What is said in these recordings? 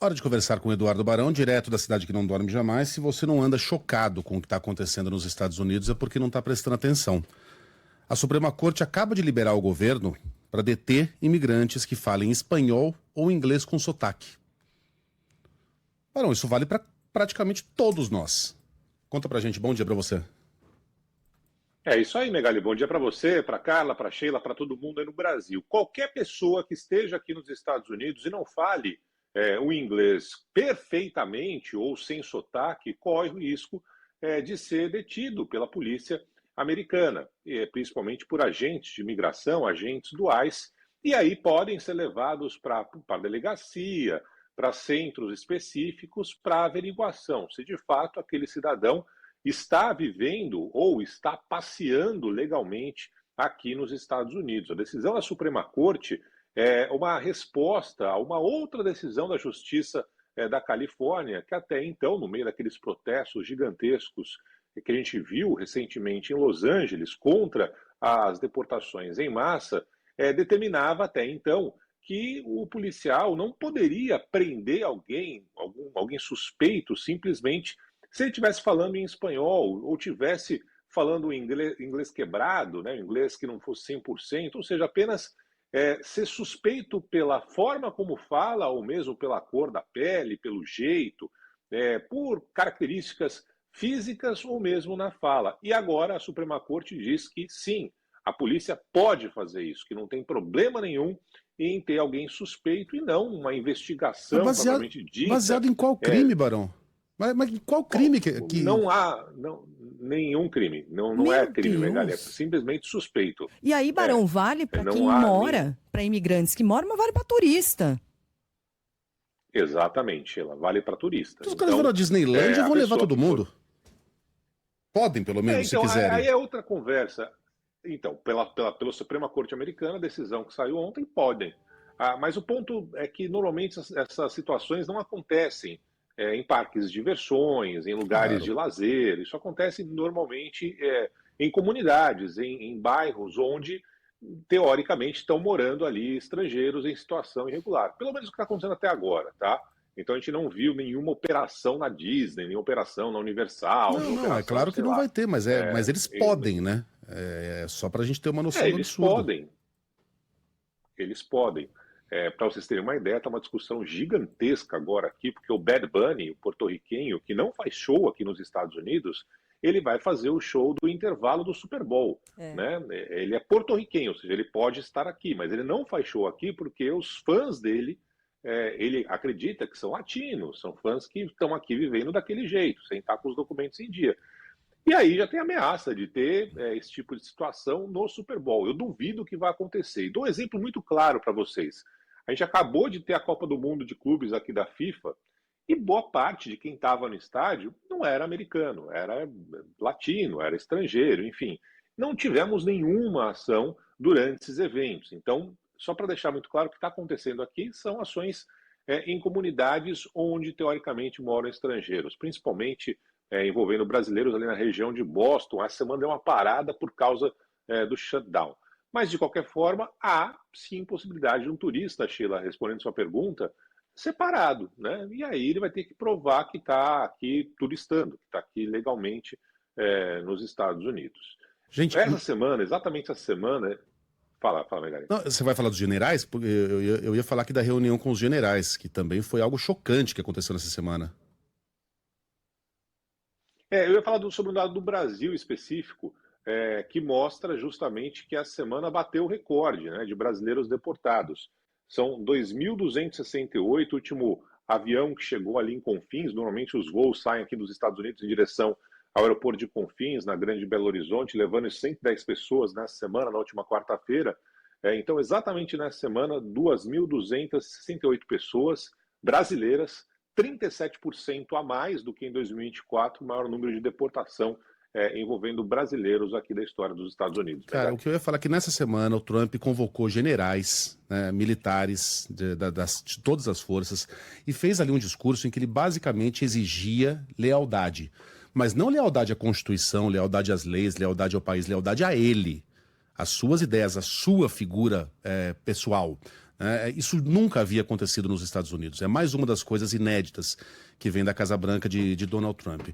Hora de conversar com o Eduardo Barão, direto da cidade que não dorme jamais. Se você não anda chocado com o que está acontecendo nos Estados Unidos, é porque não está prestando atenção. A Suprema Corte acaba de liberar o governo para deter imigrantes que falem espanhol ou inglês com sotaque. Barão, isso vale para praticamente todos nós. Conta pra gente, bom dia para você. É isso aí, Megali. Bom dia para você, para Carla, para Sheila, para todo mundo aí no Brasil. Qualquer pessoa que esteja aqui nos Estados Unidos e não fale o inglês perfeitamente ou sem sotaque, corre o risco de ser detido pela polícia americana, principalmente por agentes de imigração, agentes do ICE, e aí podem ser levados para a delegacia, para centros específicos para averiguação se de fato aquele cidadão está vivendo ou está passeando legalmente aqui nos Estados Unidos. A decisão da Suprema Corte é uma resposta a uma outra decisão da Justiça da Califórnia, que até então, no meio daqueles protestos gigantescos que a gente viu recentemente em Los Angeles contra as deportações em massa, determinava até então que o policial não poderia prender alguém suspeito, simplesmente se ele estivesse falando em espanhol ou estivesse falando inglês quebrado, né, inglês que não fosse 100%, ou seja, apenas ser suspeito pela forma como fala, ou mesmo pela cor da pele, pelo jeito, por características físicas ou mesmo na fala. E agora a Suprema Corte diz que sim, a polícia pode fazer isso, que não tem problema nenhum em ter alguém suspeito e não uma investigação propriamente dita. Baseado em qual crime, Barão? Mas qual crime que... Não há nenhum crime. Não é crime, Megali, é simplesmente suspeito. E aí, Barão, vale para quem mora, para imigrantes que moram, mas vale para turista. Exatamente, Sheila, vale para turista. Os caras vão na Disneylândia e vão levar todo mundo. Podem, pelo menos, se quiserem. Aí é outra conversa. Então, pela Suprema Corte Americana, a decisão que saiu ontem, podem. Mas o ponto é que, normalmente, essas situações não acontecem em parques de diversões, em lugares de lazer. Isso acontece normalmente em comunidades, em bairros onde, teoricamente, estão morando ali estrangeiros em situação irregular. Pelo menos o que está acontecendo até agora, tá? Então a gente não viu nenhuma operação na Disney, nenhuma operação na Universal. Não, é claro que não vai ter, mas eles podem, né? Só para a gente ter uma noção do absurdo. Eles podem. Para vocês terem uma ideia, está uma discussão gigantesca agora aqui, porque o Bad Bunny, o porto-riquenho, que não faz show aqui nos Estados Unidos, ele vai fazer o show do intervalo do Super Bowl. Né? Ele é porto-riquenho, ou seja, ele pode estar aqui, mas ele não faz show aqui porque os fãs dele, ele acredita que são latinos, são fãs que estão aqui vivendo daquele jeito, sem estar com os documentos em dia. E aí já tem ameaça de ter esse tipo de situação no Super Bowl. Eu duvido que vai acontecer. E dou um exemplo muito claro para vocês. A gente acabou de ter a Copa do Mundo de Clubes aqui da FIFA e boa parte de quem estava no estádio não era americano, era latino, era estrangeiro, enfim. Não tivemos nenhuma ação durante esses eventos. Então, só para deixar muito claro, o que está acontecendo aqui são ações em comunidades onde, teoricamente, moram estrangeiros, principalmente envolvendo brasileiros ali na região de Boston. Essa semana deu uma parada por causa do shutdown. Mas, de qualquer forma, há sim possibilidade de um turista, Sheila, respondendo sua pergunta, separado, né? E aí ele vai ter que provar que está aqui turistando, que está aqui legalmente nos Estados Unidos. Gente, essa semana, exatamente essa semana... Fala, Megali. Você vai falar dos generais? Porque eu ia falar aqui da reunião com os generais, que também foi algo chocante que aconteceu nessa semana. Eu ia falar sobre o dado do Brasil específico, que mostra justamente que a semana bateu o recorde, né, de brasileiros deportados. São 2.268, o último avião que chegou ali em Confins. Normalmente os voos saem aqui dos Estados Unidos em direção ao aeroporto de Confins, na Grande Belo Horizonte, levando 110 pessoas nessa semana, na última quarta-feira. Então, exatamente nessa semana, 2.268 pessoas brasileiras, 37% a mais do que em 2024, o maior número de deportação envolvendo brasileiros aqui da história dos Estados Unidos. Cara, o que eu ia falar é que nessa semana o Trump convocou generais, né, militares de todas as forças e fez ali um discurso em que ele basicamente exigia lealdade. Mas não lealdade à Constituição, lealdade às leis, lealdade ao país, lealdade a ele. As suas ideias, a sua figura pessoal. Isso nunca havia acontecido nos Estados Unidos. É mais uma das coisas inéditas que vem da Casa Branca de Donald Trump.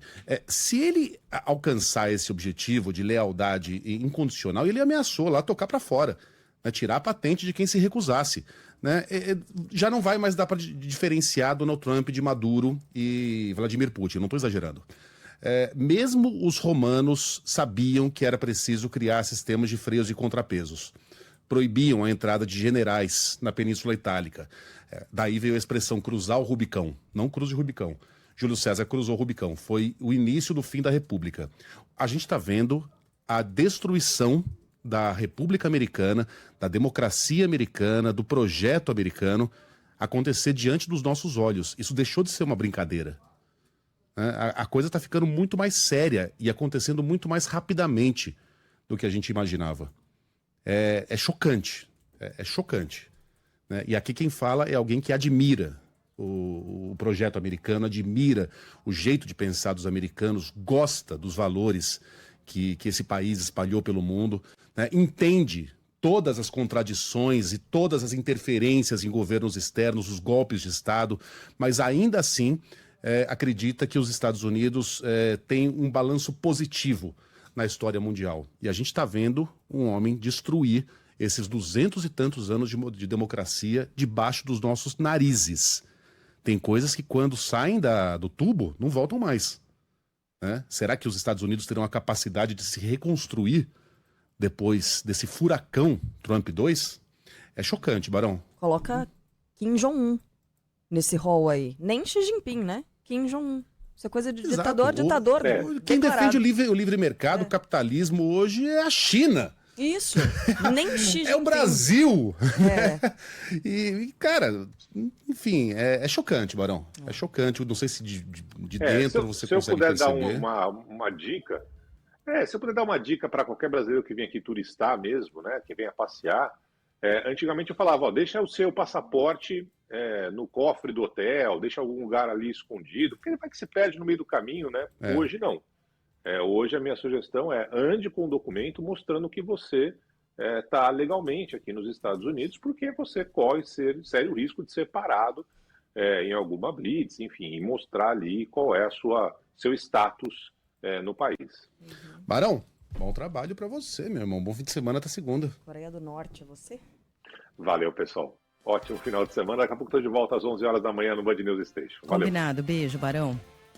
Se ele alcançar esse objetivo de lealdade incondicional, ele ameaçou lá tocar para fora, né, tirar a patente de quem se recusasse. Né? Já não vai mais dar para diferenciar Donald Trump de Maduro e Vladimir Putin, não estou exagerando. Mesmo os romanos sabiam que era preciso criar sistemas de freios e contrapesos. Proibiam a entrada de generais na Península Itálica. Daí veio a expressão cruzar o Rubicão, não cruze o Rubicão. Júlio César cruzou o Rubicão. Foi o início do fim da República. A gente está vendo a destruição da República Americana, da democracia americana, do projeto americano acontecer diante dos nossos olhos. Isso deixou de ser uma brincadeira. A coisa está ficando muito mais séria e acontecendo muito mais rapidamente do que a gente imaginava. É chocante. É chocante. Né? E aqui quem fala é alguém que admira o projeto americano, admira o jeito de pensar dos americanos, gosta dos valores que esse país espalhou pelo mundo, né? Entende todas as contradições e todas as interferências em governos externos, os golpes de Estado, mas ainda assim acredita que os Estados Unidos têm um balanço positivo na história mundial. E a gente está vendo um homem destruir esses 200 e tantos anos de democracia debaixo dos nossos narizes. Tem coisas que quando saem do tubo não voltam mais. Né? Será que os Estados Unidos terão a capacidade de se reconstruir depois desse furacão Trump 2? É chocante, Barão. Coloca Kim Jong-un nesse rol aí. Nem Xi Jinping, né? Kim Jong-un. Isso é coisa de ditador. Quem defende o livre mercado, o capitalismo hoje é a China. Isso. Nem Xi Jinping. É o Brasil. E, cara, enfim, é chocante, Barão. É chocante. Eu não sei se de dentro você consegue perceber. Se eu puder dar uma dica... se eu puder dar uma dica para qualquer brasileiro que vem aqui turistar mesmo, né, que venha passear, antigamente eu falava, deixa o seu passaporte no cofre do hotel, deixa algum lugar ali escondido, porque ele vai que se perde no meio do caminho, né? Hoje não. Hoje a minha sugestão ande com um documento mostrando que você está legalmente aqui nos Estados Unidos, porque você corre sério risco de ser parado em alguma blitz, enfim, e mostrar ali qual é seu status no país. Barão, bom trabalho para você, meu irmão. Bom fim de semana até segunda. Coreia do Norte, é você? Valeu, pessoal. Ótimo final de semana. Daqui a pouco estou de volta às 11 horas da manhã no Band News Station. Valeu. Combinado. Beijo, Barão.